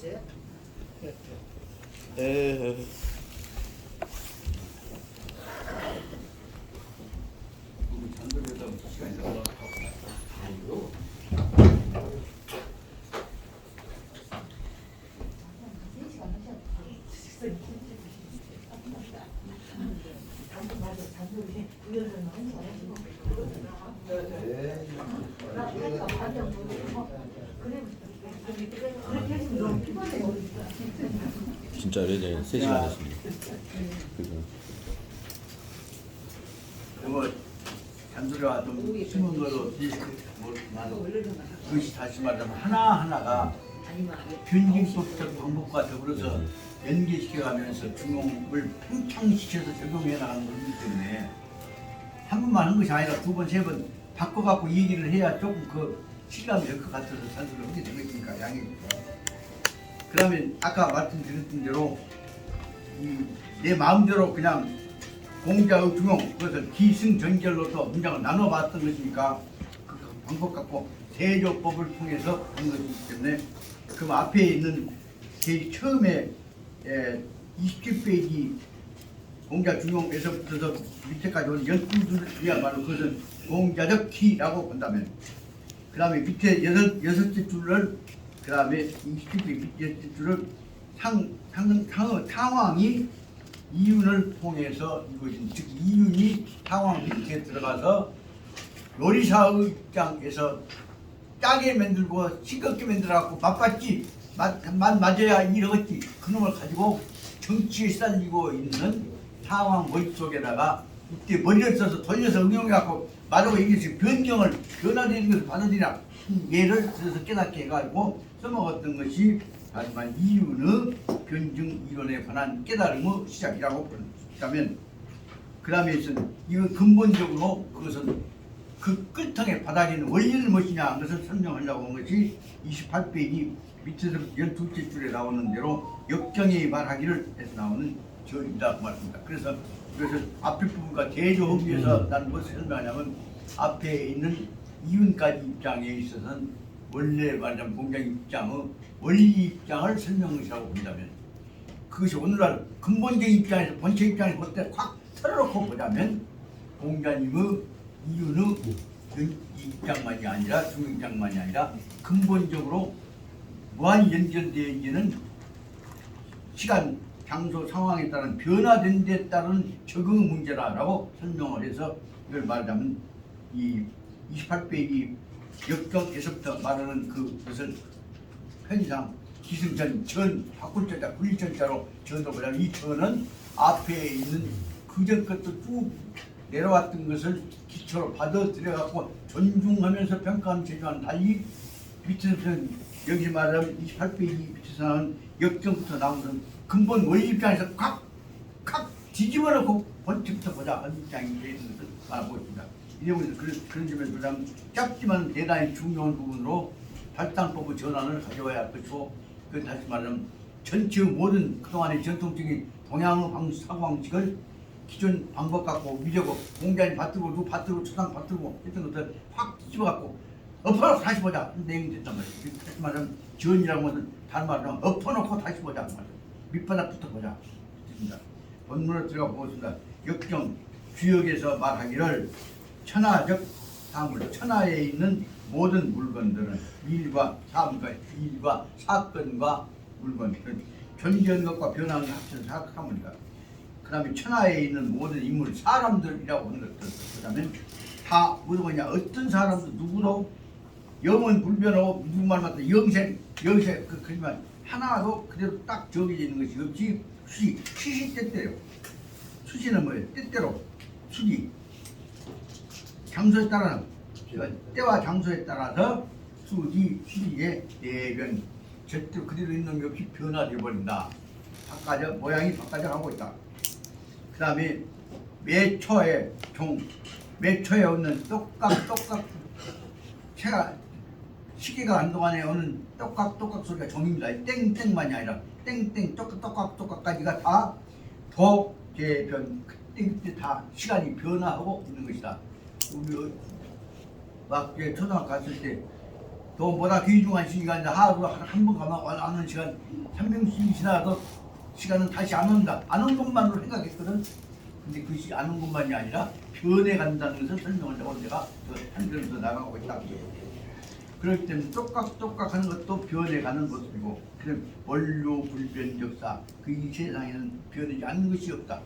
있어요? 잔소리하다 시간이 너무 아니요. 진짜 오래전에 3시간 됐습니다. 그죠? 뭐 잔소리와 좀 숨은 거로 그것이 다시 말하면 하나하나가 변증법적 방법과 더불어서 연계시켜가면서 중용을 팽창시켜서 적용해 나가는 거기 때문에 한 번만 한 것이 아니라 두 번, 세 번 바꿔갖고 얘기를 해야 조금 그 실감이 될 것 같아서 잔소리를 하게 되겠으니까 양해. 그러면 아까 말씀드렸던 대로 내 마음대로 그냥 공자의 중용, 그것을 기승전결로서 문장을 나눠봤던 것이니까 그 방법 갖고 세조법을 통해서 하는 것이기 때문에 그 앞에 있는 제일 처음에 27페이지 공자 중용에서부터 밑에까지 온 12줄이야말로 그것은 공자적 기라고 본다면 그 다음에 밑에 여섯째 줄을 그 다음에 27페이지 밑에 줄을 상황이 이윤을 통해서 이것인 즉 이윤이 상황 밑에 들어가서 요리사의 입장에서 짜게 만들고 싱겁게 만들어갖고 맛봤지 맛 맞아야 이러겠지 그놈을 가지고 정치에 시달리고 있는 상황 머릿속에다가 이때 머리를 써서 돌려서 응용해갖고 말하고 이것이 변화되는 것을 받아들이라 예를 들어서 깨닫게 해가지고 써먹었던 것이 하지만 이유는 변증 이론에 관한 깨달음의 시작이라고 본다면 그 다음에 이건 근본적으로 그것은 그 끝통의 바닥에 있는 원리는 무엇이냐 그것을 설명하려고 한 것이 28페이지 밑에서 12째 줄에 나오는 대로 역경이 말하기를 해서 나오는 절이다 말입니다. 그래서 이것을 앞에 부분과 대조흡기에서 나는 무엇을 설명하냐면 앞에 있는 이윤까지 입장에 있어서는 원래 말하자면 공장 입장의 원리 입장을 설명하시라고 본다면 그것이 오늘날 근본적인 입장에서 본체 입장에서 볼 때 확 털어놓고 보자면 공자님의 이윤의 입장만이 아니라 중요 입장만이 아니라 근본적으로 무한히 연결되어 있는 시간, 장소, 상황에 따른 변화된 데 따른 적응 문제라고 설명을 해서 이걸 말하자면 이 28페이지 역경에서부터 말하는 그것을 편의상 기승전, 전, 바꿀자자, 불리전자로 전도 보자면 이 전은 앞에 있는 그전 것도 쭉 내려왔던 것을 기초로 받아들여갖고 존중하면서 평가하는 제도와는 달리 밑에서는 여기 말하면 28페이지 밑에서는 역경부터 나오는 근본 원리 입장에서 각 뒤집어놓고 본체부터 보자 하는 입장이 되어 있는 것을 말하고 있습니다. 이 내용에서 그런 점에서 보자면 짧지만 대단히 중요한 부분으로 발상법의 전환을 가져와야 할 것이고 그 다시 말하면 전체의 모든 그동안의 전통적인 동양의 사고방식을 기존 방법 갖고 위려고 공자님 받들고 누 받들고 초상 받들고 했던 것을 확 뒤집어갖고 엎어놓고 다시 보자 하는 내용이 됐단 말이에요. 다시 말하면 지원이라는 것은 다른 말로 하면 엎어놓고 다시 보자 하는 말이에요. 밑바닥부터 보자 됐습니다. 본문을 들어가 보겠습니다. 역경 주역에서 말하기를 천하적 사물 천하에 있는 모든 물건들은 일과 사물과 일과 사건과 물건 존재하는 것과 변하는 것 합쳐서 사물이다. 그 다음에 천하에 있는 모든 인물 사람들이라고 하는 것들 그 다음에 다 뭐냐 어떤 사람도 누구도 영은 불변하고 누구말 맞다 영생 그지만 하나도 그대로 딱 정해져 있는 것이 없이 수시 때때요. 수시는 뭐예요? 때때로 수지 장소에 따라서 때와 장소에 따라서 수지의 대변 절대로 그대로 있는 게 없이 변화되어 버린다. 바꿔져 모양이 바꿔져 가고 있다. 그 다음에 매 초에 오는 똑깍 시계가 안 동안에 오는 똑깍 소리가 종입니다. 땡땡만이 아니라 땡땡 똑깍까지가 다 도개변 그때 다 시간이 변화하고 있는 것이다. 우리 막 초등학교 갔을 때 또 뭐다 귀중한 시기가 이제 하루에 한 번 가면 와는 시간 300씩 지나도 시간은 다시 안 온다. 안 온 것만으로 생각했거든. 근데 그것이 안 온 것만이 아니라 변해간다는 것을 설명을 하고 내가 한글에서 나가고 있다. 그렇기 때문에 똑깍똑깍 하는 것도 변해가는 것이고, 그럼 원료 불변 역사, 그 이 세상에는 변하지 않는 것이 없다.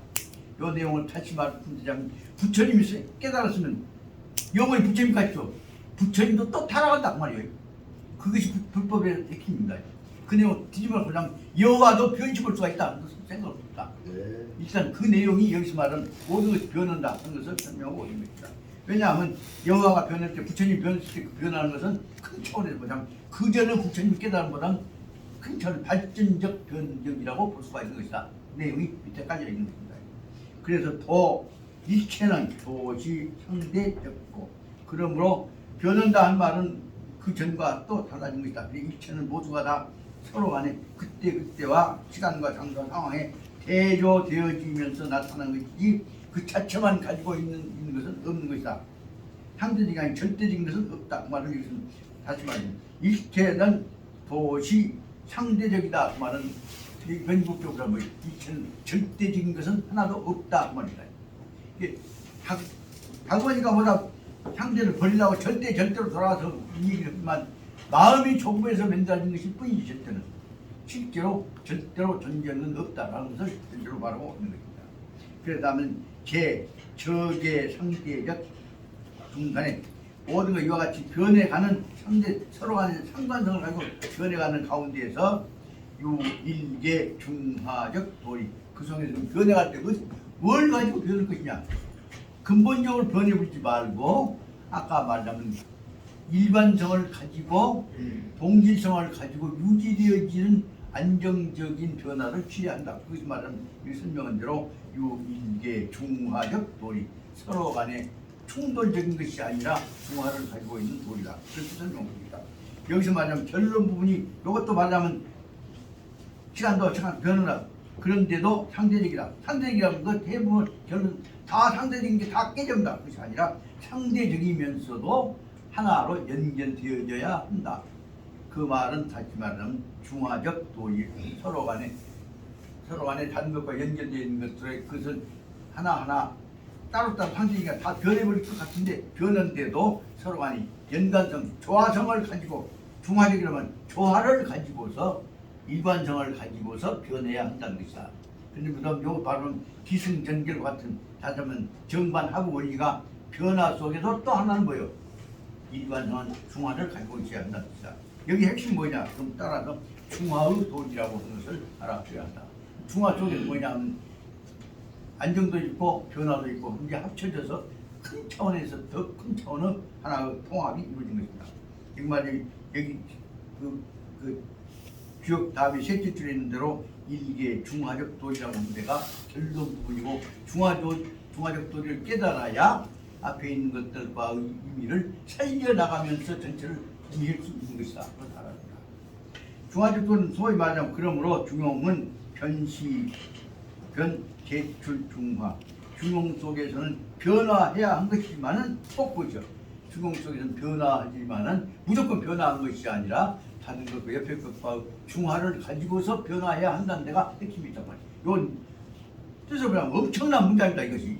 이 내용을 다시 말씀드리자면, 부처님이 깨달았으면 영원히 부처님 같죠. 부처님도 또 타락한다 그 말이에요. 그것이 불법의 핵심입니다. 그 내용 뒤집어 보자면 여와도 변심할 수가 있다. 생각을 못다. 일단 그 내용이 여기서 말하는 모든 것이 변한다 하는 것을 설명하고 있는 것이다. 왜냐하면 여호와가 변할 때, 부처님이 변했을 때 그 변하는 것은 큰 차원에서 보자면 그 전에 부처님이 깨달은 보다는 큰 차원, 발전적 변경이라고 볼 수가 있는 것이다. 내용이 밑에 깔려 있는 것입니다. 그래서 더 일체는 도시 상대적고, 그러므로 변한다 한 말은 그 전과 또 달라진 것이다. 일체는 모두가 다 서로 간에 그때그때와 시간과 장소 상황에 대조되어지면서 나타나는 것이지 그 자체만 가지고 있는 것은 없는 것이다. 상대적이 아닌 절대적인 것은 없다. 그 말은 이것은 다시 말하면 일체는 도시 상대적이다. 그 말은 변국적으로 뭐 일체는 절대적인 것은 하나도 없다. 그 말이다. 이게 박원이가 뭐다 상대를 버리려고 절대로 돌아와서 이 얘기를 했지만 마음이 조금에서 만들어진 것일 뿐이지 절대는 실제로 절대로 존재는 없다라는 것을 절대로 말하고 있는 것입니다. 그러다면 적의 상대적 중간에 모든 것 이와 같이 변해가는 상대 서로 간의 상관성을 가지고 변해가는 가운데에서 유일계 중화적 도리, 그 속에서 변해갈 때 뭘 가지고 변할 것이냐, 근본적으로 변해버리지 말고 아까 말하자면 일관성을 가지고 동질성을 가지고 유지되어지는 안정적인 변화를 취해야 한다. 그것이 말하는 이 설명한 대로 유일계 중화적 도리, 서로 간에 충돌적인 것이 아니라 중화를 가지고 있는 도리다. 그렇게 설명합니다. 여기서 말하자면 결론 부분이 이것도 말하자면 시간도 변화다. 그런데도 상대적이다. 상대적이라는 것 대부분 결론 다 상대적인 게 다 깨진다. 그것이 아니라 상대적이면서도 하나로 연결되어져야 한다. 그 말은 다시 말하면 중화적 도리, 서로 간에 다른 것과 연결되어 있는 것들의 그것은 하나하나 따로따로 상대적이가 다 변해버릴 것 같은데 변한데도 서로 간에 연관성, 조화성을 가지고 중화적이라면 조화를 가지고서 일관성을 가지고서 변해야 한다는 것이다. 그런데 요 바로 기승전결 같은 다시 말하면 정반하부 원리가 변화 속에서 또 하나는 뭐예요? 일관성한 중화를 가지고 있어야 한다는 것이다. 여기 핵심이 뭐냐? 그럼 따라서 중화의 도리라고 하는 것을 알아줘야 한다. 중화 속에 뭐냐면 안정도 있고 변화도 있고 이게 합쳐져서 큰 차원에서 더 큰 차원의 하나의 통합이 이루어진 것입니다. 이 말이 여기 그 주역 답이 셋째 줄에 있는 대로 일계 중화적 도리라고 하는 데가 결론 부분이고 중화적 도리를 깨달아야 앞에 있는 것들과 의미를 살려나가면서 전체를 이해할 수 있는 것이다. 그걸 알아야 합니다. 중화적 도리는 소위 말하자면 그러므로 중용은 제출 중화, 중용 속에서는 변화해야 한 것이지만은 꼭 보죠. 중용 속에서는 변화하지만은 무조건 변화한 것이 아니라 다른 것과 옆에 것과 중화를 가지고서 변화해야 한다는 데가 핵심이 있단 말이에요. 이건 뜻을 보면 엄청난 문장이다 이것이.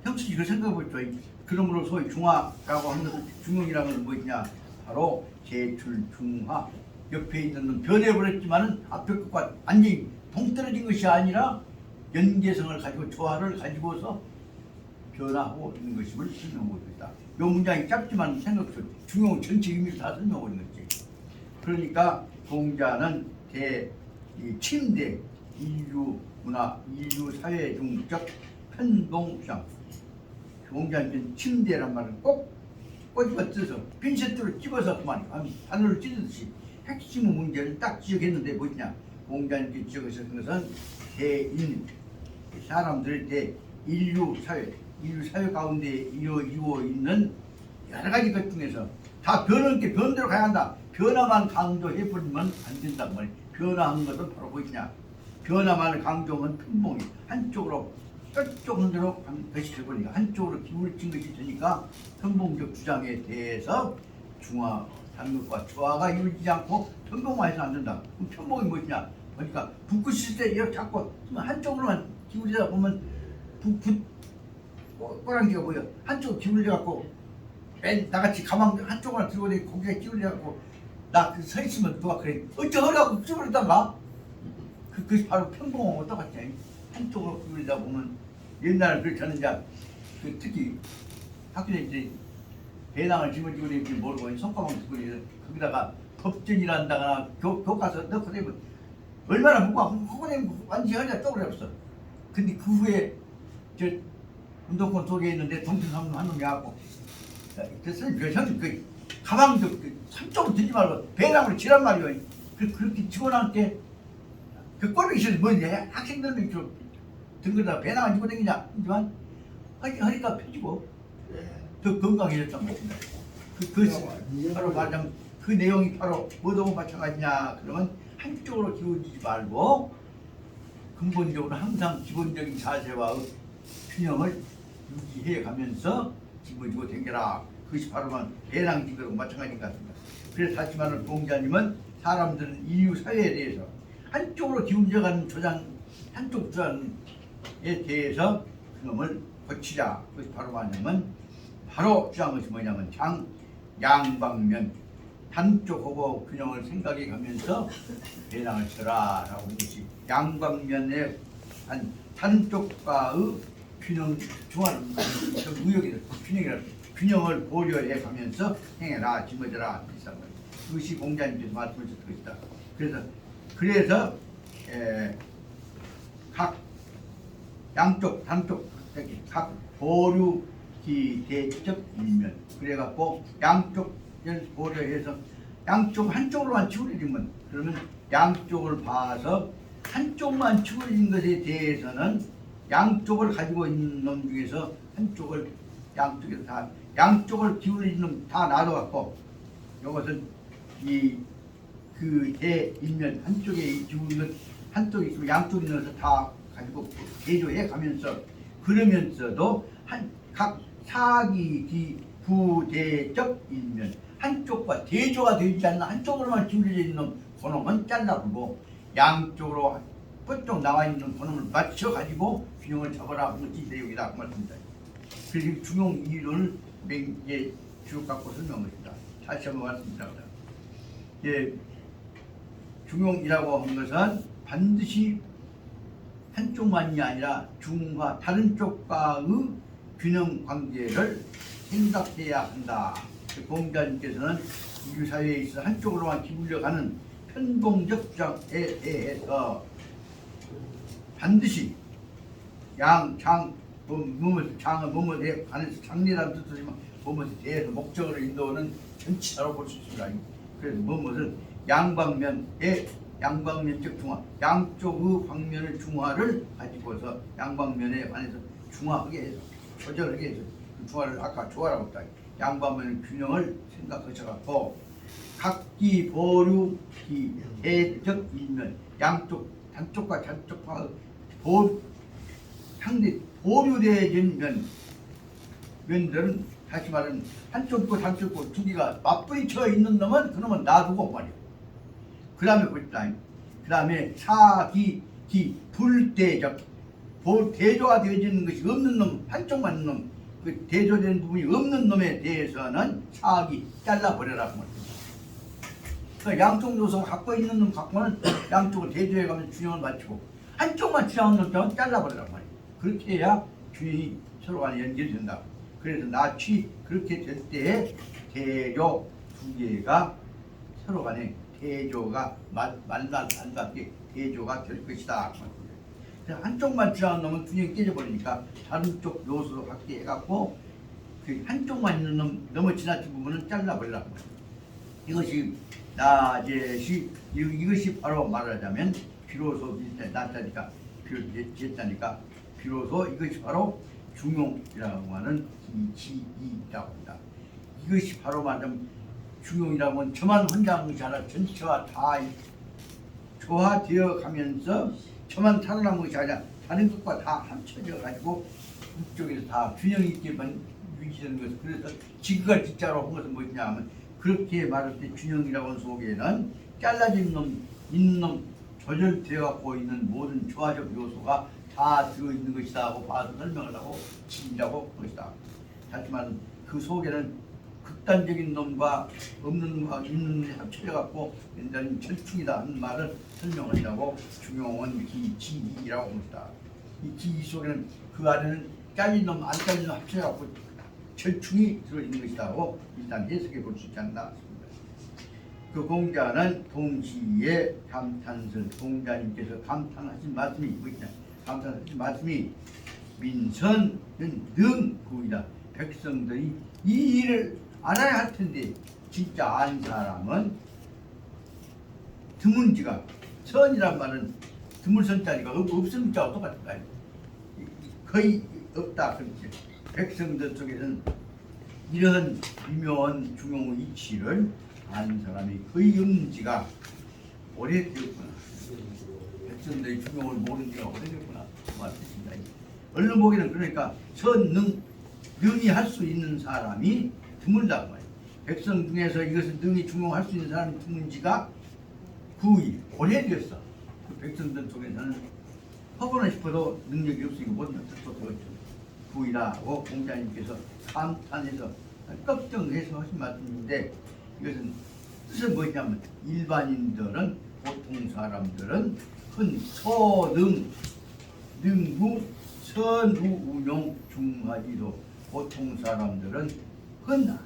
형식 이걸 생각해 보죠. 그러므로 소위 중화라고 하는 것은 중용이라는 것은 무엇이냐? 바로 제출 중화. 옆에 있는 건 변해버렸지만은 앞에 것과 완전히 동떨어진 것이 아니라 연계성을 가지고 조화를 가지고서 변화하고 있는 것임을 설명하고 있다. 이 문장이 짧지만 생각해 중용 전체 의미를 다 설명하고 있는 거지. 그러니까 공자는 침대 인류 문화, 인류 사회 중적 편동상. 공자는 침대란 말은 꼭 꼬집어 뜯어서 핀셋으로 찝어서 그만 바늘로 찢듯이 핵심 문제를 딱 지적했는데 뭐냐? 공자님께 지적하셨던 것은 대인, 사람들의 인류 사회 가운데 이루어 있는 여러 가지 것 중에서 다 변하게 변대로 가야 한다. 변화만 강조해버리면 안 된단 말이에요. 변화한 것은 바로 무엇이냐? 변화만을 강조하면 편봉이 한쪽으로 저쪽 흔들어 한 것이 되버리니까 한쪽으로 기울어진 것이 되니까 선봉적 주장에 대해서 중화 단극과 조화가 이루어지지 않고 편봉만 해서 안 된다. 그럼 편봉이 무엇이냐? 그러니까 붓고 있을 때 이렇게 자꾸 한쪽으로만 기울이다 보면 꼬랑지가 보여. 한쪽 기울여 갖고 맨 나같이 가방 한쪽만 들고 다니고 고개가 기울여 갖고 나 서 있으면 누가 그래 어째 허리하고 쭈그렸단가? 그것이 바로 편봉하고 똑같지. 한쪽으로 기울이다 보면 옛날 그렇잖아요. 이제 그 특히 학교에 이제 배낭을 짊어지고 이렇게 모르고 손가방 들고 거기다가 법전이란다거나 교과서 넣고 되면 얼마나 무거워 허구내면 완전히 허리가 쪼그렸어. 근데 그 후에 저 운동권 속에 있는데 동생 한 놈이 와갖고 그래서 형님 그 가방 그 삼쪽으로 들지 말고 배낭으로 지란 말이요. 그렇게 지고 나올 때그 꼴보기 싫어서 뭐냐 학생들도 좀 등거다 배낭을 지고 다니냐 하지만 허리가 펴지고 더 건강해졌던 것입니다. 바로 말하자면 그 내용이 바로 뭐하고 마찬가지냐 그러면 한쪽으로 기울이지 말고 근본적으로 항상 기본적인 자세와 균형을 유지해 가면서 짊어지고 댕겨라. 그것이 바로 배낭 징거하고 마찬가지인 것 같습니다. 그래서 다시 말하면 공자님은 사람들은 인류 사회에 대해서 한쪽으로 기울여가는 한쪽 주장에 대해서 그놈을 고치자. 그것이 바로 뭐냐면 바로 주장한 것이 뭐냐면 양방면 한쪽하고 균형을 생각해 가면서 배낭을 쳐라 라고 하는 것이 양방면의 한쪽과의 균형 중화를 무역이다. 균형을 고려해 가면서 행해라 짊어져라 비싼 거예요. 그것이 공자님께서 말씀하셨던 것이다. 그래서 각 양쪽 단쪽 각 보류 기대적 일면 그래갖고 양쪽을 고려해서 한쪽으로만 기울이면 그러면 양쪽을 봐서 한쪽만 기울인 것에 대해서는 양쪽을 가지고 있는 놈 중에서 양쪽에서 다 양쪽을 기울이는 놈 다 놔둬갖고 이것은 그 대인면 한쪽에 기울인 것 한쪽에 있으면 양쪽에 넣어서 다 가지고 대조해 가면서 그러면서도 각 사기 부대적 일면 한쪽과 대조가 되지 않는 한쪽으로만 기울여져 있는 그놈은 잘라보고 양쪽으로 뻗쩍 나와 있는 그놈을 맞춰 가지고 균형을 잡아라 하는 것이 내용이다 그 말씀입니다. 그래서 중용 이론을 쭉 갖고 설명합니다. 다시 한번 말씀드립니다. 중용이라고 하는 것은 반드시 한쪽만이 아니라 중화 다른 쪽과의 균형 관계를 생각해야 한다. 공자님께서는 인류 사회에 있어 한쪽으로만 기울여가는 편봉적 주장에 대해서 반드시 장은 뭐뭐에 관해서 장리라는 뜻이지만 뭐뭐에 대해서 목적으로 인도하는 전치사로 볼 수 있습니다. 그래서 뭐뭐는 양방면적 중화, 양쪽의 방면의 중화를 가지고서 양방면에 관해서 중화하게 해서 조절하게 해서 그 중화를 아까 조화라고 했다. 양방면의 균형을 생각하셔갖고 각기 보류 대적 일면 양쪽 단쪽과 단쪽과 상대 보류되어진 면들은 다시 말하면 한쪽과 단쪽과 두 개가 맞부딪혀 있는 놈은 그놈은 놔두고 말이야. 그 다음에 볼다. 그 다음에 사기 불대적 대조가 되어지는 것이 없는 놈 한쪽만 있는 놈 그 대조된 부분이 없는 놈에 대해서는 사기 잘라버려라 그 말이야. 그 양쪽 요소 갖고 있는 놈 갖고는 양쪽을 대조해 가면 균형을 맞추고 한쪽만 지나오는 놈은 잘라버리란 말이에요. 그렇게 해야 균형이 서로 간에 연결된다. 그래서 낯이 그렇게 될 때 대조 두 개가 서로 간에 대조가 말만 안 맞게 대조가 될 것이다. 한쪽만 지나오는 놈은 균형이 깨져버리니까 다른 쪽 요소로 갖게 해갖고 그 한쪽만 있는 놈 너무 지나친 부분은 잘라버리란 말이에요. 이것이 나제시 이것이 바로 말하자면 비로소 나타니까 비로소 비로소 이것이 바로 중용이라고 하는 기지이라고 합니다. 이것이 바로 말하자면 중용이라고 하면 저만 혼자 하는 것이 아니라 전체와 다 조화되어 가면서 저만 살아남은 것이 아니라 다른 것과 다 합쳐져 가지고 이쪽에서 다 균형 있게만 유지되는 것을 그래서 지그가 진짜로 한 것은 뭐냐 하면 그렇게 말할 때 균형이라고 하는 속에는 잘라진 놈, 있는 놈, 조절되어 갖고 있는 모든 조화적 요소가 다 들어있는 것이다 하고 봐서 설명을 하고 진이라고 한 것이다. 하지만 그 속에는 극단적인 놈과 없는 놈과 있는 놈이 합쳐져 갖고 완전히 절충이다 하는 말을 설명한다고 중용은 기지이라고 합니다. 이 기지 속에는 그 안에는 잘린 놈, 안 잘린 놈 합쳐져 갖고 절충이 들어있는 것이다 하고 일단 해석해 볼 수 있지 않나 싶습니다. 그 공자는 동시에 감탄설 공자님께서 감탄하신 말씀이 뭐냐? 감탄하신 말씀이 민선은 능구이다. 백성들이 이 일을 알아야 할 텐데 진짜 안 사람은 드문지가 선이란 말은 드물선자리가 없습니까? 똑같은가요? 거의 없다. 그렇지. 백성들 속에서는 이런 미묘한 중용의 이치를 아는 사람이 거의 없는지가 오래되었구나. 백성들의 중용을 모르는 지가 오래되었구나. 말씀입니다. 얼른 보기는 그러니까 능히 할 수 있는 사람이 드물다고 말이에요. 백성 중에서 이것을 능히 중용할 수 있는 사람이 드문지가 구이 오래되었어. 그 백성들 속에서는 하고는 싶어도 능력이 없으니까 못하면 또 되었죠. 구이라고 공자님께서 감탄해서 걱정해서 하신 말씀인데 이것은 뜻은 뭐냐면 일반인들은 보통 사람들은 큰 소능 능구 선후운용 중하지도 보통 사람들은 큰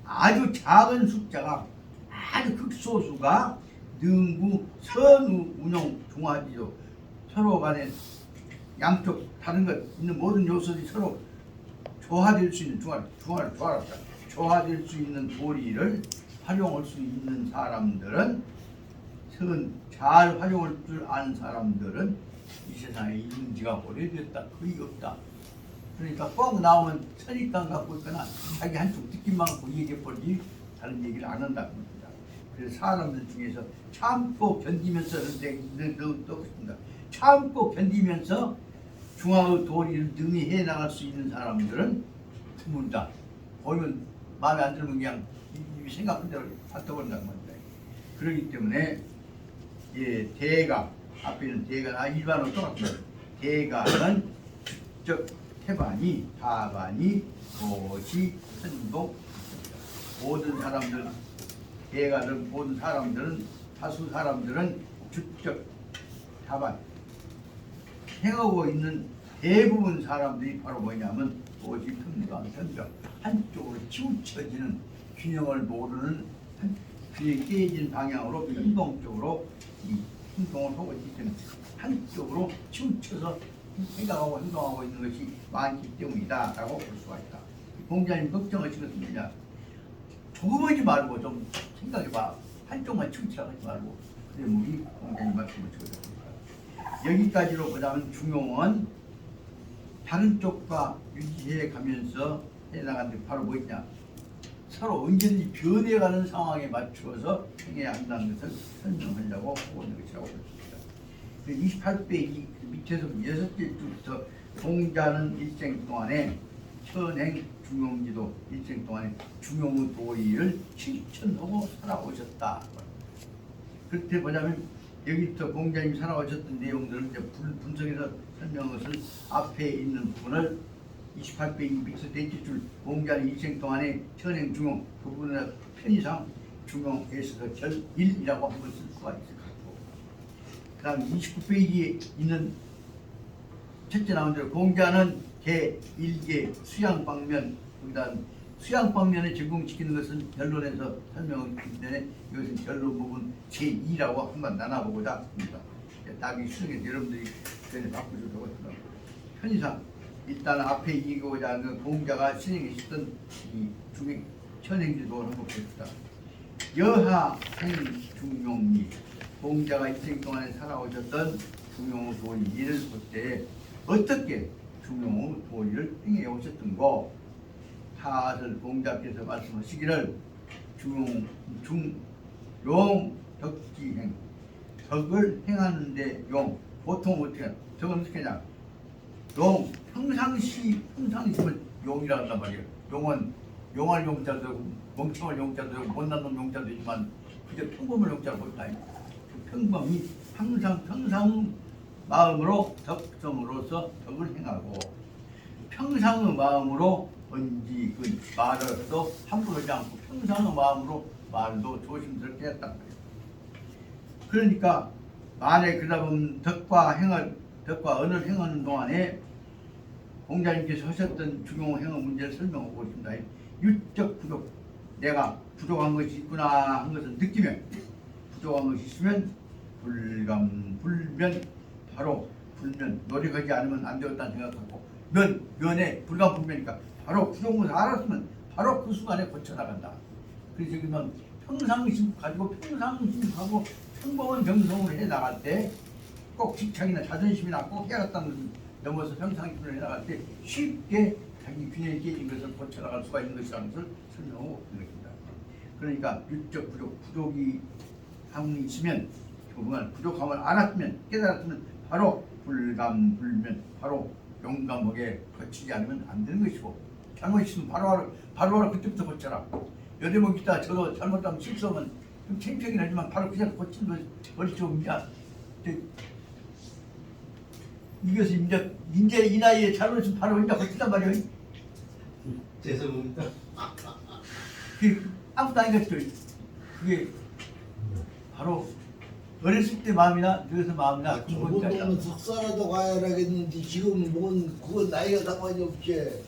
아주 작은 숫자가 아주 극소수가 능구 선후운용 중하지도 서로 간에 양쪽 다른 것 있는 모든 요소들이 서로 조화될 수 있는 조화될 수 있는 도리를 활용할 수 있는 사람들은 잘 활용할 줄 아는 사람들은 이 세상에 있는 지가 오래됐다 거의 없다. 그러니까 꼭 나오면 선입관 갖고 있거나 자기 한쪽 느낌만 갖고 얘기해버리지 다른 얘기를 안 한다고 합니다. 그래서 사람들 중에서 참고 견디면서 넣었습니다. 참고 견디면서 중화의 도리를 능히 해나갈 수 있는 사람들은 드문다. 보면 마음에 안 들면 그냥 생각한 대로 받아버린다고 합니다. 그렇기 때문에 예, 대가 앞에는 대가 일반으로 똑같습니다. 대가는 즉 태반이 하반이 도시 선동 모든 사람들 대가는 모든 사람들은 다수 사람들은 주적 하반 행하고 있는 대부분 사람들이 바로 뭐냐면 도시 평강 선정 한쪽으로 치우쳐지는 균형을 모르는 균형이 깨진 방향으로 행동적으로 이 행동을 하고 있기 때문에 한쪽으로 치우쳐서 생각하고 행동하고 있는 것이 많기 때문이다 라고 볼 수가 있다. 공자님 걱정하신 것은 뭐냐, 조금하지 말고 좀 생각해봐. 한쪽만 치우치라고 하지 말고. 그래 우리 공자님 말씀을 들어보니까 여기까지로 보자면 중용은 다른 쪽과 유지해 가면서 해나가는데 바로 뭐냐, 서로 언제든지 변해가는 상황에 맞추어서 행해야 한다는 것을 설명하려고 하고 있는 것이라고 볼 수 있습니다. 28페이지 밑에서 6째 줄부터 공자는 일생 동안에 천행 중용지도 일생 동안에 중용의 도리를 실천하고 살아오셨다. 그렇게 보자면 여기부터 공자님이 살아오셨던 내용들을 이제 분석해서 설명한 것을 앞에 있는 부분을 28페이지 밑에서 넷째 줄 공자는 일생 동안에 천행 중용 그 부분의 편의상 중용에서 절 1이라고 한번 쓸 수가 있을 것 같고, 그 다음 29페이지에 있는 첫째 나온 대로 공자는 개1개 수양방면, 거기다 수양방면에 적용시키는 것은 결론에서 설명했기 때문에 이것은 결론 부분 제2라고 한번 나눠보고자 합니다. 딱 이 수정에 여러분들이 전에 바꾸셔도 되겠습니다. 편의상 일단 앞에 이거자 하는 공자가 실행했던 이 중에 천행지도를 한번 봅시다. 여하 행중용리 공자가 일생 동안에 살아오셨던 중용의 도리를 볼 때 어떻게 중용의 도리를 행해 오셨던고 하를 공자께서 말씀하시기를 용 덕지행 덕을 행하는데 용 보통 어떻게 덕은 어떻게 하냐 용, 평상시 있으면 용이라 한단 말이에요. 용은 용할 용자도 되고 멍청할 용자도 되고 못난 놈 용자도 되지만 그저 평범한 용자를 볼까. 그 평범이 평상 마음으로 덕성으로서 덕을 행하고 평상의 마음으로 언지 그 말을 또 함부로 하지 않고 평상의 마음으로 말도 조심스럽게 했단 말이에요. 그러니까 만에 그러다 보면 덕과 언을 행하는 동안에 공자님께서 하셨던 중용 행의 문제를 설명하고 있습니다. 유적 부족, 내가 부족한 것이 있구나 한 것을 느끼면 부족한 것이 있으면 불면 바로 불면 노력하지 않으면 안 되었다는 생각하고 면에 불감불면이니까 바로 부족한 것을 알았으면 바로 그 순간에 고쳐나간다. 그래서 그러면 평상심 가지고 평상심하고 평범한 정성을 해나갈 때 꼭 직창이나 자존심이나 꼭 해야겠다는 넘어서 평상심을 해나갈 때 쉽게 자기 균형이 깨진 것을 고쳐나갈 수가 있는 것이라는 것을 설명하고 있는 것입니다. 그러니까 유적 부족이 함이 있으면 그동안 부족함을 알았으면 깨달았으면 바로 불감불면 바로 용감하게 고치지 않으면 안 되는 것이고 잘못 있으면 바로 그때부터 고쳐라. 여대목 있다 저도 잘못하면 실수하면 좀 창피하긴 하지만 바로 그냥 고치는 것이 어리죠. 이것을 이제 이 나이에 잘못했으면 바로 혼자 고친단 말이에요. 죄송합니다. 아무도 아니겠죠. 그게 바로 어렸을 때 마음이나 늙어서 마음이나 저번 때는 석사라도 가야라겠는데 지금은 뭔 그건 나이가 상관이 없지.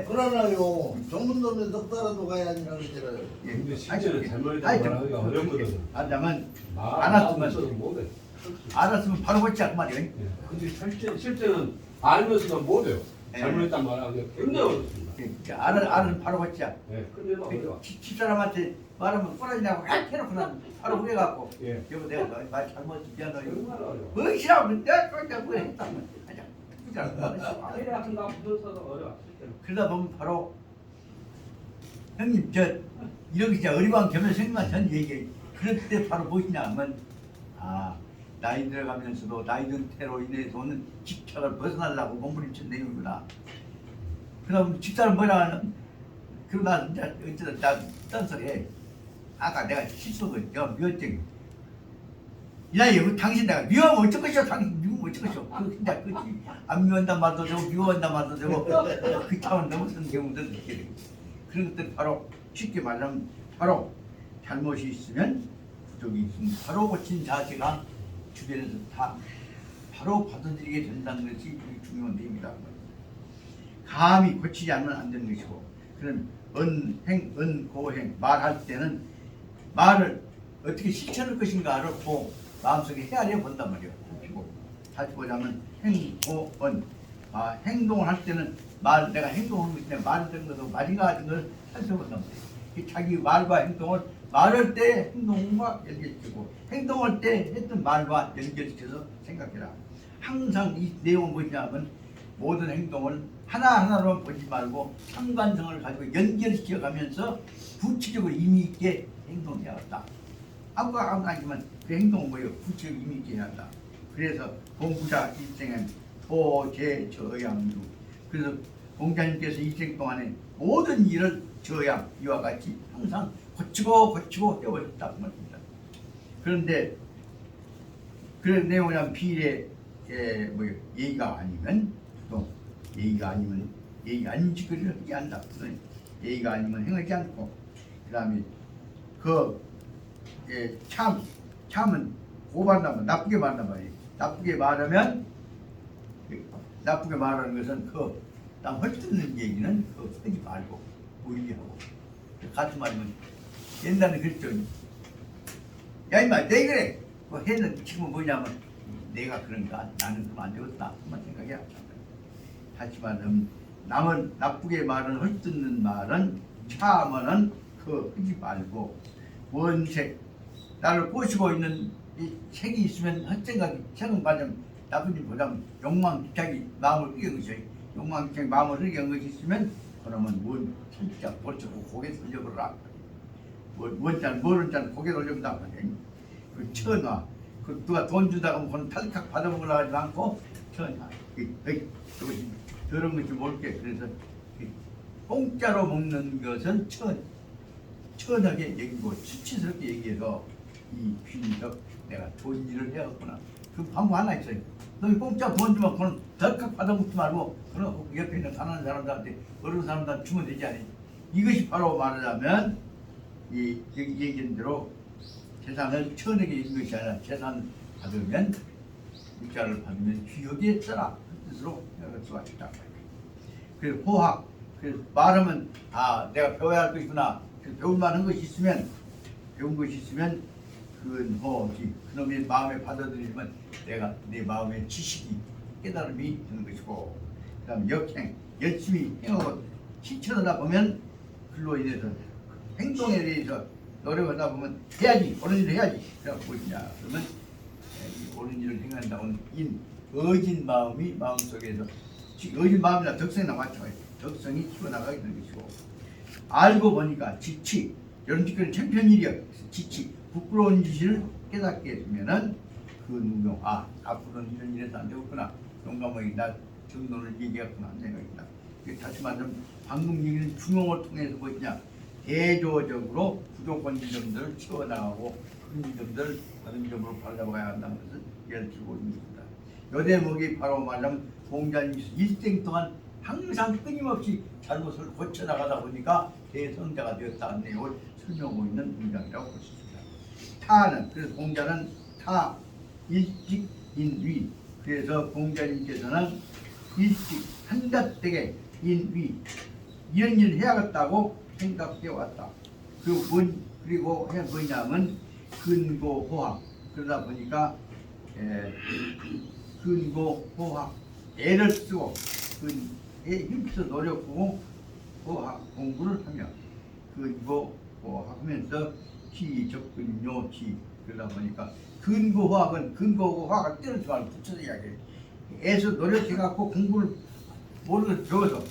그러나요. 전문 놈은 석사라도 가야 하니라 그러잖아요. 근데 실제로 잘못했다고 말하기가 어렵거든. 안다면 알았으면 알았으면 바로 고치자 그 말이에요. 예. 근데 실제는 알면서도 못해요. 예. 잘못했단 말하기가 굉장히 어렵습니다. 알은 바로 고치자. 예, 근데도 어려워. 집사람한테 말하면 꼬라지냐고 막 해놓고 난 바로 후회갖고 예. 여보 내가 말 잘못 미안해. 얼마나 어려워. 뭐 싫어 내가 꼬라지냐고 후회했다면 하자. 아래 같은 거 붙어서도 어려워. 실제로. 그러다 보면 바로 형님 이렇게 진짜 어리광 겸연 생각만 전 얘기해. 그럴 때 바로 무엇이냐 하면 나이 들어가면서도 나이 든 태로 인해서 오는 집착을 벗어나려고 몸부림친 내용이구나. 그럼 집사는 뭐라 하는? 그럼 나 이제 어쨌든 딴 소리 해. 아까 내가 실수한 거 내가 미웠지. 이 나이에 당신 내가 미워하면 어쩔 것이오. 당신 미우면 어쩔 것이오. 진짜 안 미워한단 말도 되고 미워한단 말도 되고 그 차원 넘어서는 경우도 있게 되고 그런 것들 바로 쉽게 말하면 바로 잘못이 있으면 부족이 있으면 바로 고친 자세가 주변에서 다 바로 받아들이게 된다는 것이 중요한 내용이다. 감히 고치지 않으면 안 되는 것이고 그런 고행 말할 때는 말을 어떻게 실천할 것인가를 마음속에 헤아려 본단 말이에요. 다시 보자면 행동을 할 때는 내가 행동을 하고 있는데 말을 듣는 것도 말인가 같은 걸 살펴본단 말이에요. 자기 말과 행동을 말할 때 행동과 연결시키고 행동할 때 했던 말과 연결시켜서 생각해라. 항상 이 내용은 뭐냐면 모든 행동을 하나하나로 보지 말고 상관성을 가지고 연결시켜 가면서 구체적으로 의미 있게 행동해야겠다. 아무나 아니지만 그 행동은 뭐예요? 구체적으로 의미 있게 해야 한다. 그래서 공부자 일생은 도제저양유. 그래서 공자님께서 일생 동안에 모든 일을 저양 이와 같이 항상 고치고 해오셨다고 말입니다. 그런데 그런 내용이란 비례 예의가 아니면 또 예의가 아니면 예의가 아닌 짓거리를 하지 않는다. 예의가 아니면 행하지 않고 그다음에 참은 고발하면 나쁘게 말한단 말이에요. 나쁘게 말하면 나쁘게 말하는 것은 남 헐뜯는 얘기는 하지 말고 오히려하고 같은 말이면 옛날에 그랬죠. 야 임마 내 그래 뭐 했는데 지금은 뭐냐면 내가 그런가 나는 그러면 안 되겠다 그만 생각해야 한다. 다시 말하면 남은 나쁘게 말은 헐뜯는 말은 참으는 하지 말고 원색 나를 꼬시고 있는 이 색이 있으면 헛생각이 색은 말하면 나쁜 일 보다는 욕망기착이 마음을 끄는 것이 욕망기착이 마음을 끄는 것이 있으면 그러면 뭔 살짝 벌쩍고 고개 돌려보라. 모른 자는 고개 돌려본다 말이야. 그 천하 그 누가 돈 주다가 그건 탈칵 받아먹으려 하지 않고 이것이 더러운 것이 모를게. 그래서 공짜로 먹는 것은 천하게 얘기고 수치스럽게 얘기해서 이 귀인적 내가 좋은 일을 해왔구나. 그 방법 하나 있어요. 너희 공짜 돈 주면 그건 덜컥 받아먹지 말고 그런 옆에 있는 가난한 사람들한테 어려운 사람들한테 주면 되지 않니? 이것이 바로 말하자면 이 여기 얘기한 대로 재산을 천하게 있는 것이 아니라 재산 받으면 물자를 받으면 귀하게 써라 그 뜻으로 내가 수가 있다. 그래서 호학 그래서 말하면 아 내가 배워야 할 것이구나. 배울 만한 것이 있으면 배운 것이 있으면 그건 호지 그놈의 마음에 받아들이면 내가 내 마음의 지식이 깨달음이 되는 것이고 그다음 역행 열심히 행하고 실천하다 보면 그로 인해서 행동에 대해서 노력하다 보면 해야지 옳은 일을 해야지 그래서 무엇이냐 그러면 이 옳은 일을 행한다고는 어진 마음이 마음속에서 어진 마음이나 덕성이나 마찬가지 덕성이 튀어나가게 되는 것이고 알고 보니까 지치 이런 짓거리는 창편일이야 지치 부끄러운 짓을 깨닫게 되면은 그 누명 앞으로는 이런 일에서 안 되겠구나 용감하게 나 정론을 얘기했구나 하는 생각이다. 다시 말하면 방금 얘기는 중용을 통해서 뭐냐 대조적으로 부족한 지점들을 치워나가고 큰 지점들을 다른 점으로 바라봐야 한다는 것을 예를 들고 있는 것입니다. 요 대목이 바로 말하자면 공자님 일생 동안 항상 끊임없이 잘못을 고쳐나가다 보니까 대성자가 되었다는 내용을 설명하고 있는 문장이라고 볼 수 있습니다. 타는 그래서 공자는 타 일직인위 그래서 공자님께서는 일찍 한갓되게 인위 이런 일을 해야겠다고 생각해 왔다. 그리고 해 뭐냐면 근고호학 그러다 보니까 근고호학 애를 쓰고 근에 힘써 노력하고 호학 공부를 하며 근고호학하면서 지적근요지 그러다 보니까 근고호학은 근고호학을 때리지 말고 붙여서 이야기해. 애서 노력해갖고 공부를 모르는 배워서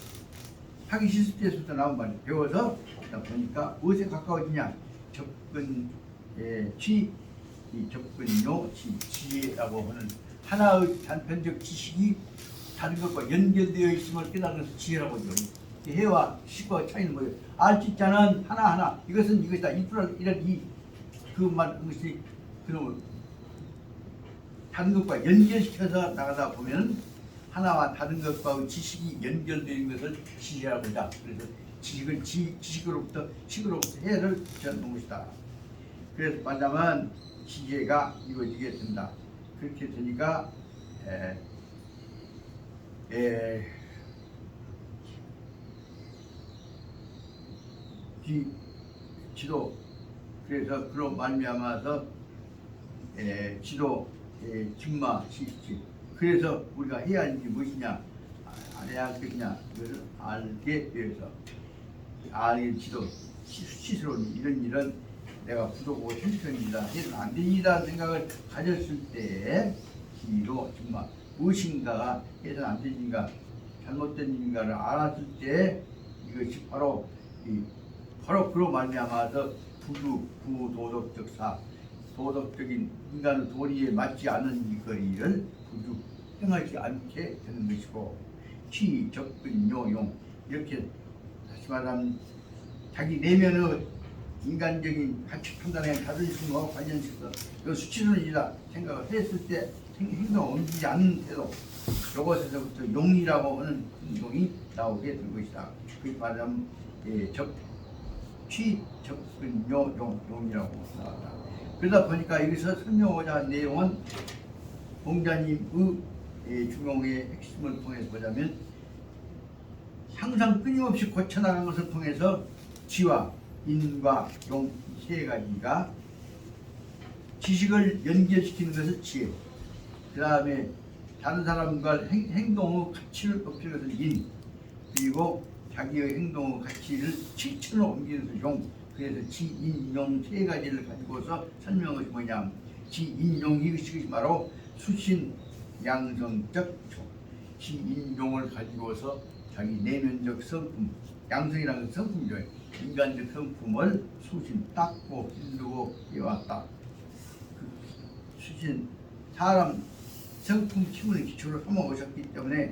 하기 싫을 때부터 나온 말이 배워서 그러다 보니까 무엇에 가까워지냐 접근 이 접근요 지혜라고 하는 하나의 단편적 지식이 다른 것과 연결되어 있음을 깨닫는 것을 지혜라고 하죠. 해와 식과 차이는 뭐예요? 알지자는 하나하나 이것은 이것이다 이런 그말 것이 그런 다른 것과 연결시켜서 나가다 보면 하나와 다른 것과 지식이 연결되는 것을 지혜라고 한다. 그래서 지식은 지식으로부터 식으로부터 해를 붙여놓은 것이다. 그래서 말하자면 지혜가 이루어지게 된다. 그렇게 되니까 지도 그래서 그로 말미암아서 지도 증마 지식 그래서 우리가 해야 하는 게 무엇이냐 안 해야 할 것이냐 이것을 알게 되어서 알게 지도 스스로 이런 일은 내가 부족하고 실수입니다 해서는 안 됩니다 생각을 가졌을 때 지도 증마 무엇인가가 해서는 안 되는가 잘못된 일인가를 알았을 때 이것이 바로 그로 말미암아서 부도덕적 도덕적인 인간의 도리에 맞지 않은 일거리를 행하지 않게 되는 것이고 취적근요용 이렇게 다시 말하면 자기 내면의 인간적인 가치 판단에 자존심과 관련시켜서 이거 수치스러운 일이다 생각을 했을 때 행동을 옮기지 않는 태도 이것에서부터 용이라고 하는 행동이 나오게 될 것이다. 그렇게 말하면 취적근요용이라고 나왔다. 그러다 보니까 여기서 설명하고자 한 내용은 공자님의 중용의 핵심을 통해서 보자면 항상 끊임없이 고쳐나가는 것을 통해서 지와 인과 용 세 가지가 지식을 연결시키는 것을 지혜 그 다음에 다른 사람과 행동의 가치를 높이는 것을 인 그리고 자기의 행동의 가치를 실천으로 옮기는 것을 용 그래서 지인용 세 가지를 가지고서 설명을 뭐냐 지인용 이것이 바로 수신 양성적 지인용을 가지고서 자기 내면적 성품 양성이라는 건 성품이죠. 인간적 성품을 수신 닦고 기르고 해왔다. 그 수신 사람 성품 키우는 기초를 삼아 오셨기 때문에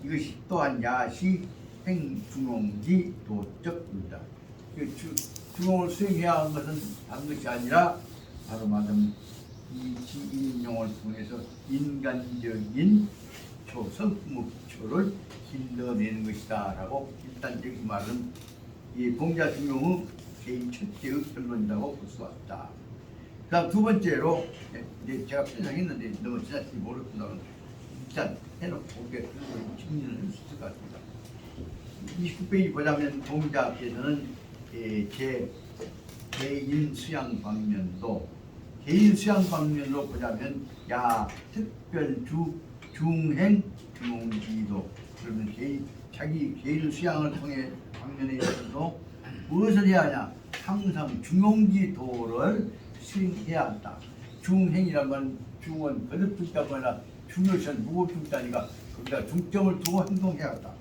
이것이 또한 야시 행중용지 도적입니다. 중용을 수행해야 하는 것은 다른 것이 아니라 바로 말하면 이 지인용을 통해서 인간적인 성품의 기초를 길러내는 것이다 라고 일단 여기 말은 이 공자 중용의 개인 첫째의 결론이라고 볼 수 없다. 그 다음 두 번째로 이제 제가 설명했는데 너무 지나치게 모르겠구나. 일단 해놓고 우리가 정리를 할 수 있을 것 같습니다. 29페이지 보자면 공자께서는 제 개인 수양 방면도 개인 수양 방면으로 보자면 야 특별주 중행 중용지도 그러면 자기 개인 수양을 통해 방면에 있어서 무엇을 해야 하냐 항상 중용지도를 수행해야 한다. 중행이란 건 중은 거듭중자가 아니라 중요시한 무겁중자니까 거기다 중점을 두고 행동해야 한다.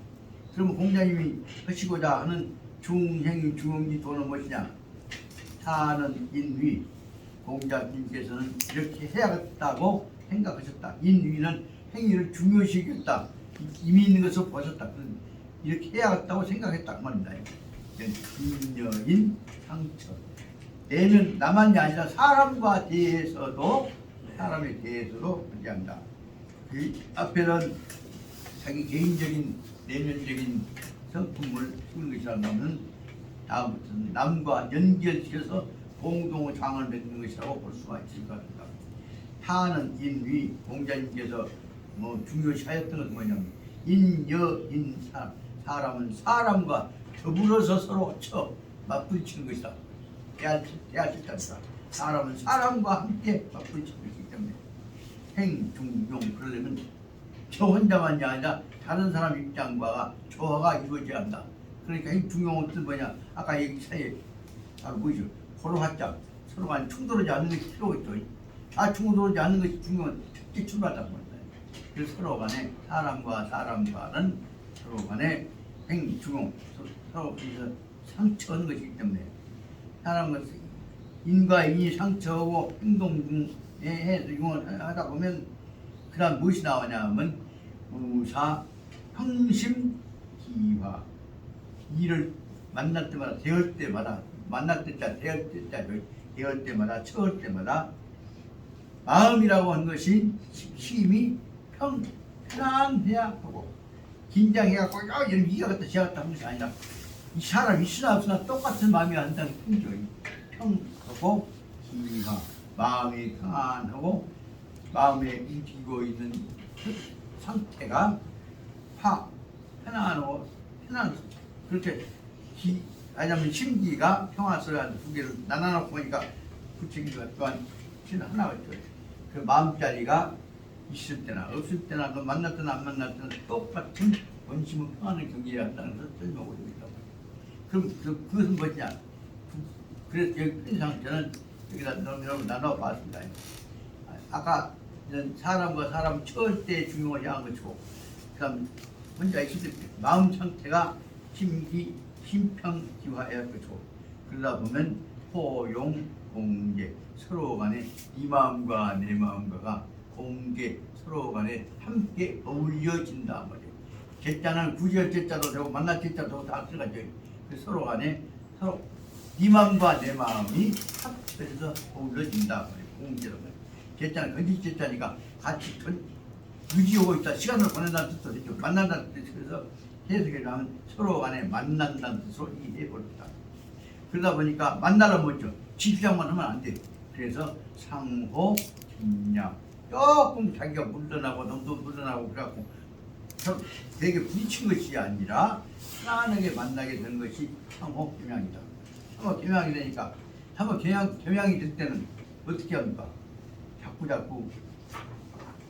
그러면 공자님이 하시고자 하는 중행 중용지도는 무엇이냐? 타는 인위. 공자님께서는 이렇게 해야겠다고 생각하셨다. 인위는 행위를 중요시 여겼다. 이미 있는 것을 보셨다. 이렇게 해야겠다고 생각했다 그 말입니다. 인여인 상처. 내면 나만이 아니라 사람과 대해서도 사람에 대해서도 존재한다. 그 앞에는 자기 개인적인 내면적인 성품을 키우는 것이라는 것은 다음부터는 남과 연결시켜서 공동의 장을 맺는 것이라고 볼 수가 있을 것 같습니다. 타는 인위 공자님께서 중요시하였던 것은 뭐냐면 인여인 사람은 사람과 더불어서 서로 맞부딪히는 것이다. 대하실다. 사람은 사람과 함께 맞부딪히는 것이기 때문에 행중용 그러려면 저 혼자만이 아니라 다른 사람 입장과 조화가 이루어져야 한다. 그러니까 행중용은 뜻 뭐냐? 아까 얘기 사이에 바로 뭐죠? 서로 하자. 서로 간에 충돌하지 않는 것이 필요했죠. 충돌하지 않는 것이 중요한 특히 출발하다고 합니다. 그래서 서로 간에 사람과 사람과는 서로 간에 행중용 서로 상처하는 것이기 때문에 사람과 인과 인이 상처하고 행동 중에 해서 이용을 하다 보면 그 다음 무엇이 나오냐 하면 무사 평심기화 일을 만날 때마다 대할 때마다 만날 때자 대할 때자 대할 때마다 처할 때마다 마음이라고 하는 것이 힘이 편안해야 하고 긴장해갖고 이런 이가 같다 저가 같다 하는 것이 아니라 이 사람 있으나 없으나 똑같은 마음이 한다는 뜻이죠. 평하고 기화 마음이 평안하고 마음에 움직이고 있는 그 상태가 편안하고 그렇게 왜냐하면 심기가 평화스러운 두 개를 나눠놓고 보니까 구체적인 것 또한 하나가 있죠. 그 마음자리가 있을 때나 없을 때나 또 만날 때나 안 만날 때나 똑같은 원심은 평안을 경계해야 한다는 것을 설명하고 있다고. 그럼 그것은 뭐냐? 그래서 여기 편상 저는 여기다 나눠봤습니다. 아까 이런 사람과 사람 처할 때 중요하지 않은 것이고 그다음 혼자 있을 때 마음 상태가 심평기화해야 할 것이고 그러다 보면 포용 공개 서로 간에 이 마음과 내 마음과가 공개 서로 간에 함께 어울려진다 말이에요. 제자는 구지할 제자도 되고 만날 제자도 되고 다 들어가죠. 서로 간에 서로 네 마음과 내 마음이 합쳐서 어우러진다 말이에요. 공개로 말이에요. 제자는 건지 제자니까 같이 유지하고 있다. 시간을 보낸다는 뜻도 되죠. 만난다는 뜻이 그래서 해석을 하면 서로 간에 만난다는 뜻으로 이해해버렸다. 그러다 보니까 만나러 뭐죠? 지주장만 하면 안 돼. 그래서 상호 김양 조금 자기가 물러나고 너도 물러나고 그래갖고 되게 부딪힌 것이 아니라 편안하게 만나게 되는 것이 상호 김양이다. 상호 김양이 되니까 상호 김양이 될 때는 어떻게 합니까? 자꾸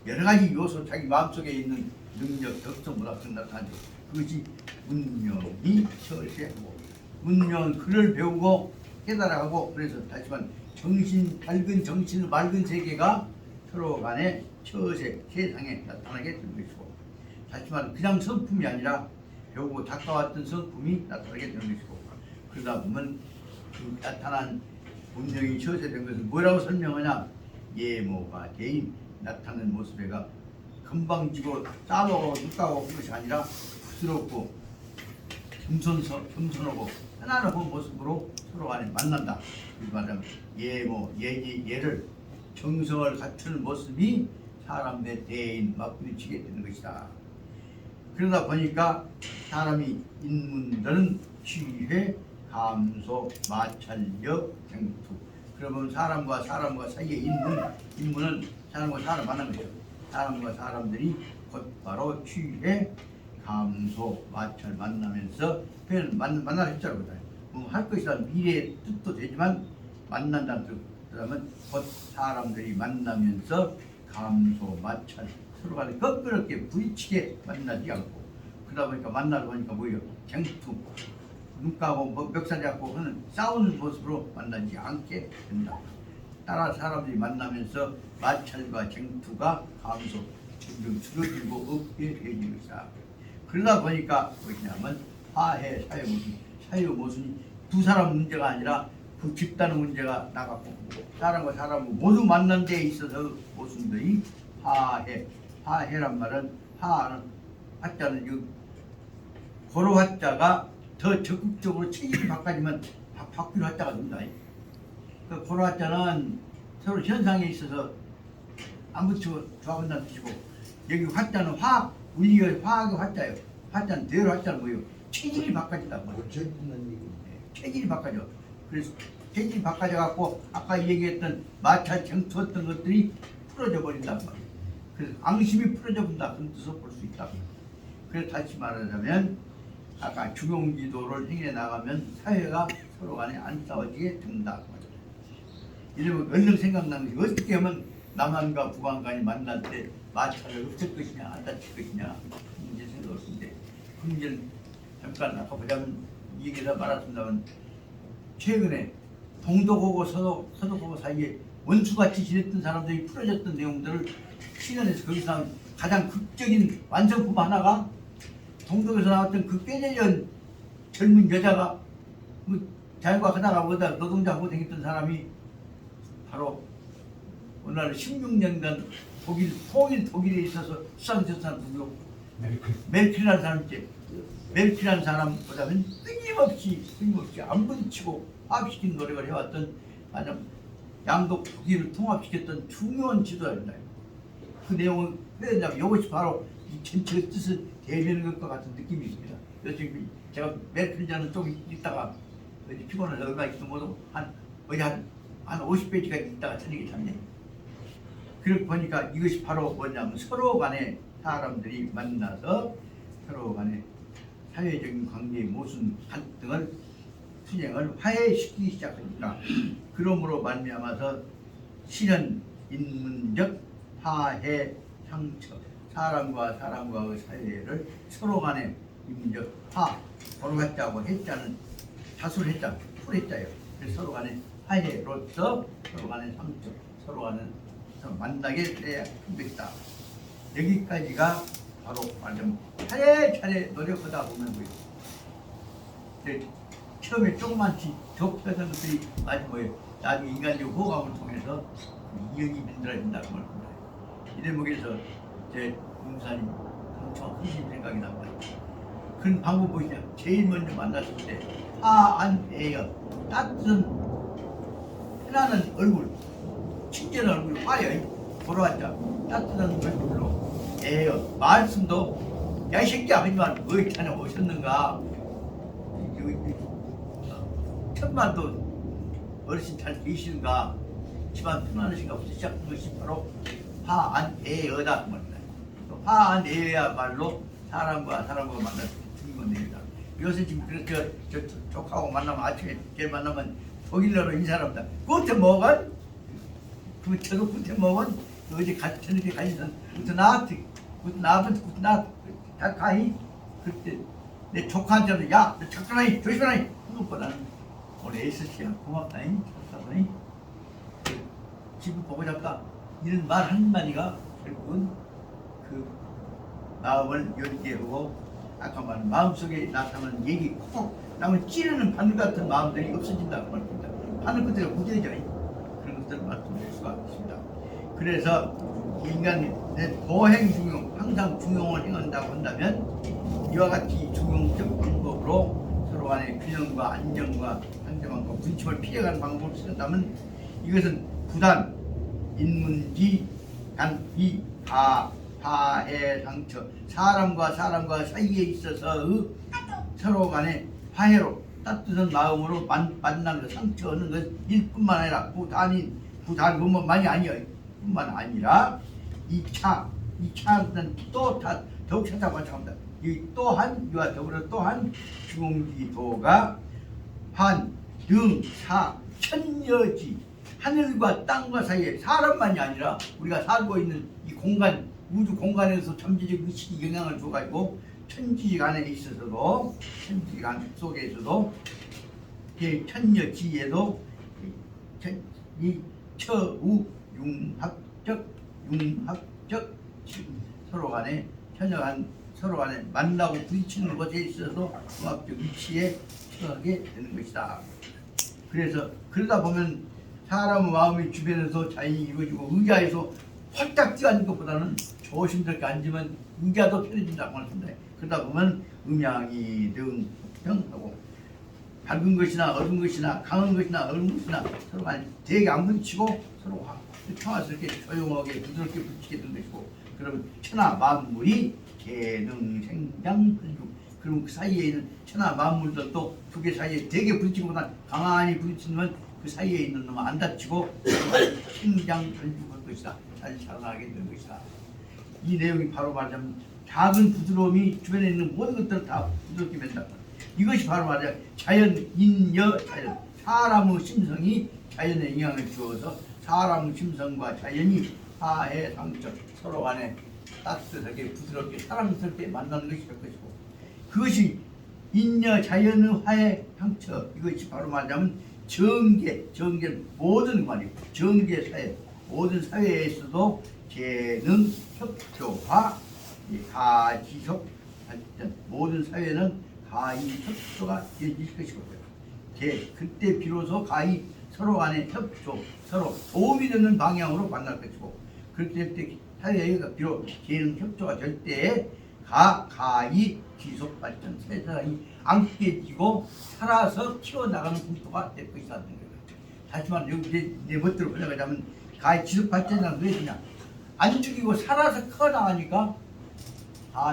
여러 가지 요소 자기 마음속에 있는 능력, 덕성보다 나타나죠. 그것이 문명이 처세하고 문명은 글을 배우고 깨달아가고 그래서 다시만 밝은 정신, 맑은 세계가 서로 간에 처세, 세상에 나타나게 된 것이고 다시만 그냥 성품이 아니라 배우고 닦아왔던 성품이 나타나게 되는 것이고 그러다 보면 그 나타난 문명이 처세된 것을 뭐라고 설명하냐 예모가 개인 나타나는 모습에가 금방 지고 싸먹어 눕가고 그런 것이 아니라 부드럽고 겸손하고 편안한 모습으로 서로 간에 만난다. 그 말하자면 얘를 정성을 갖추는 모습이 사람들의 대인 맞부딪히게 되는 것이다. 그러다 보니까 사람이 인문들은 취회, 감소, 마찰력, 쟁투. 그러면 사람과 사이의 인문은 사람과 사람 만나는 거죠. 사람과 사람들이 곧바로 취회, 감소, 마찰 만나면서 표현 만날 했잖아요. 할 것이란 미래의 뜻도 되지만 만난다는 뜻. 그러면 곧 사람들이 만나면서 감소, 마찰 서로 간에 껄끄럽게 부딪히게 만나지 않고 그러다 보니까 만나다 보니까 뭐예요? 쟁투 눈 까고 멱살 잡고 하는 싸우는 모습으로 만나지 않게 된다. 따라 사람들이 만나면서 마찰과 쟁투가 감소, 점점 줄어들고 없게 되는 것이다. 그러다 보니까 뭐냐면 화해, 사회 모순이 두 사람 문제가 아니라 그 집단의 문제가 나갔고 사람과 사람을 모두 만난 데 있어서 모순들이 화해란 말은 화자는 고로 화자가 더 적극적으로 체질이 바꿔지면 바뀌는 화자가 된다. 그 고로 화자는 서로 현상에 있어서 안 붙이고 조합한다는 뜻이고 여기 화자는 우리가 화학의 화자예요. 화자는 대로 화자는 뭐예요? 체질이 바꿔진다. 체질이 바꿔져. 그래서 체질이 바꿔져 갖고 아까 얘기했던 마찰 쟁투했던 것들이 풀어져 버린단 말이에요. 그래서 앙심이 풀어져 본다 그런 뜻으로 볼 수 있다. 그래서 다시 말하자면 아까 중용지도를 행해 나가면 사회가 서로 간에 안 싸워지게 된다. 이러면 얼른 생각나는 게 어떻게 하면 남한과 북한 간이 만날 때 마찰을 없앨 것이냐 안 다칠 것이냐 문제 생각을 했는데 그 문제는 잠깐 아까 보자면 얘기해서 말았습니다만 최근에 동독하고 서독하고 사이에 원수같이 지냈던 사람들이 풀어졌던 내용들을 실현해서 거기서 가장 극적인 완성품 하나가 동독에서 나왔던 그 꾀재전 젊은 여자가 자연과 하다가 오다 노동자 하고 다녔던 사람이 바로 오늘 16년간 독일에 있어서 수상전산 부교 멜킬이라는 사람이지. 멜킬이라는 사람보다는 끊임없이 안 부딪히고 합시킨 노력을 해왔던 양독 독일을 통합시켰던 중요한 지도자입니다. 그 내용은 왜냐면 이것이 바로 이 전체 뜻을 대변하는 것과 같은 느낌이 있습니다. 그래서 제가 멜킬자는 좀 있다가 피곤해서 얼마 있도 못하고 한 50페이지까지 있다가 저녁에 잡네. 그렇게 보니까 이것이 바로 뭐냐면 서로 간에 사람들이 만나서 서로 간에 사회적인 관계의 모순 갈등을 수행을 화해시키기 시작하니까 그러므로 말미암아서 실현 인문적 화해 상처 사람과 사람과의 사회를 서로 간에 인문적 서로 했자고 했자는 자수를 했자 풀했자예요. 그래서 서로 간에 화해로서 서로 간에 상처 서로 간에 만나게 돼야 한다. 여기까지가 바로 말하자면 차례차례 노력하다 보면 처음에 조그만치 접하던 것들이 마지막에 나중에 인간적 호감을 통해서 이연이 만들어진다고 말합니다. 이 대목에서 제 공산이 엄청 크신 생각이 납니다. 그런 방법 보시냐? 제일 먼저 만났을 때 화안애여 따뜻한 편안한 얼굴 친절한 얼굴 화려 돌아왔자 따뜻한 얼굴로 애여 말씀도 야 이 새끼야 하지만 왜 자네 오셨는가 천만도 어르신 잘 계시는가 집안 편안하신가 부터 시작한 것이 바로 화안애여다 그 말입니다. 화안애여야말로 사람과 만날 수 있는 겁니다. 요새 지금 그렇게 저 족하고 만나면 아침에 걔 만나면 독일어로 인사합니다. 구텐 모건? 그 저도 구텐 모건? 어제 저녁에 가있는 구텐 아트 구텐 다 가히 그때 내 조카한테는 야 너 착하나이 조심하나이 그것보다는 우리 에이스씨야 고맙다이 착하다이 기분 보고 잡다 이런 말 한마디가 결국은 그 마음을 열게 하고 아까 말한 마음속에 나타나는 얘기 콕 나면 찌르는 바늘 같은 마음들이 없어진다고 말합니다. 바늘 끝에 무뎌져 그런 것들을 말씀드릴 수가 있습니다. 그래서 인간의 도행 중용, 항상 중용을 행한다고 한다면 이와 같이 중용적 방법으로 서로 간의 균형과 안정과 상대방과 분침을 피해가는 방법을 쓴다면 이것은 부단, 인문지, 간이, 화해, 상처, 사람과 사이에 있어서의 서로 간의 화해로 따뜻한 마음으로 만나는 것, 상처 얻는 것 일뿐만 아니라 부단뿐만이 아니요 뿐만 아니라 이 차는 또 더욱 찾아관찰합니다. 이 또한 이와 더불어 또한 중용지도가 한, 등, 사, 천여지 하늘과 땅과 사이에 사람만이 아니라 우리가 살고 있는 이 공간 우주 공간에서 잠재적 의식이 영향을 줘가지고 천지간에 있어서도 천지간 속에서도 천여지에도 이 처우 융합적 서로 간에 서로 간에 만나고 부딪히는 것에 있어서 융합적 위치에 처하게 되는 것이다. 그래서 그러다 보면 사람의 마음이 주변에서 자연히 이루어지고 의자에서 활짝 뛰어앉는 것보다는 조심스럽게 앉으면 의자도 편해진다고 하는데 그러다 보면 음양이 등하고 밝은 것이나 어두운 것이나 강한 것이나 어두운 것이나 서로 간에 되게 안 부딪히고 서로 평화스럽게 조용하게 부드럽게 부딪히게 되는 것이고 그러면 천하 만물이 개능 생장 불육 그럼 그 사이에 있는 천하 만물들도 두 개 사이에 되게 부딪히고보다 가만히 부딪히면 그 사이에 있는 놈은 안 다치고 생장 불육할 것이다. 잘 살아나게 되는 것이다. 이 내용이 바로 말하자면 작은 부드러움이 주변에 있는 모든 것들을 다 부드럽게 만든다. 이것이 바로 말하자면 자연, 인여, 자연 사람의 심성이 자연에 영향을 주어서 사람의 심성과 자연이 화해, 상처 서로 간에 따뜻하게 부드럽게 사랑스럽게 만나는 것이 될 것이고 그것이 인여 자연의 화해, 상처 이것이 바로 말하자면 정계는 모든 관이 정계 사회 모든 사회에서도 재능, 협조와 가지협 발전 모든 사회는 가히 협조가 이어질 것이고요. 그때 비로소 가히 서로 간의 협조, 서로 도움이 되는 방향으로 만날 것이고 그때 사회가 비록 재능 협조가 될 때에 가히 지속 발전 세상이 안 깨지고 살아서 키워나가는 공포가 될 것이라는 거예요. 하지만 여기 내 멋대로 번역하자면 가히 지속 발전이란 왜 되냐? 안 죽이고 살아서 커나가니까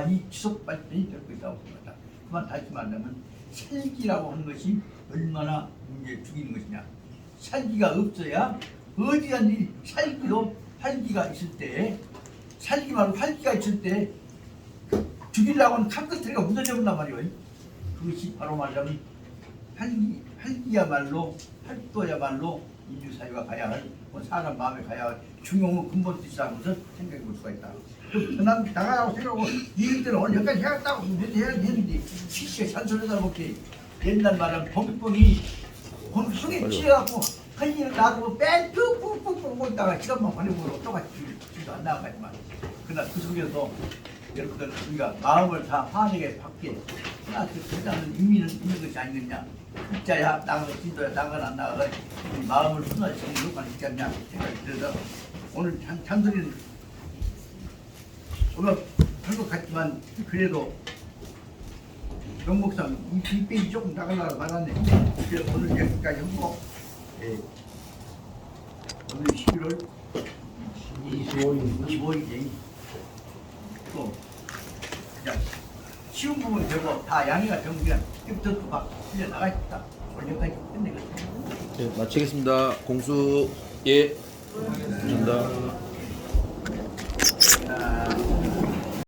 이 지속 발전이 될 것이라고 생각합니다. 그만 다시 말하면 살기라고 하는 것이 얼마나 문제 죽이는 것이냐? 살기가 없어야 어디든지 살기도 활기가 있을 때 살기 말고 활기가 있을 때 죽이려고 하는 칼끝들이가 묻어져 본단 말이에요. 그것이 바로 말하자면 활기야말로 활도야말로 인류사회가 가야 할 사람 마음에 가야 할 중용의 근본 뜻이라는 것을 생각해 볼 수가 있다. 난 나가라고 생각하고 이들은 오늘 여기까지 해갔다고 해야 했는데 실제 잔소리다 보니 옛날 말하면 범법이 속에 취해갖고 할 일을 놔두고 뺑 푹푹푹 있다가 시간만 보내고 똑같이 지도 안 나가지만 그러나 그 속에서 여러분들 우리가 마음을 다 환하게 받게 하나 그다는 의미는 있는 것이 아니겠냐. 글자야 나가 지도야 나가나 안 나가 마음을 순화시키는 것만 있지 않냐 생각이 들어서 오늘 잔소리는 얼마 별것 같지만 그래도 명목상 이 뒷배이 조금 나가려고 말았네. 그래서 오늘 여기까지 하고 오늘 11월 25일에 또 그냥 쉬운 부분이 되고 다 양해가 되면 그냥 끝부터 또 막 흘려 나가있다. 오늘 여기까지 끝내겠습니다. 네, 마치겠습니다. 공수 감사합니다.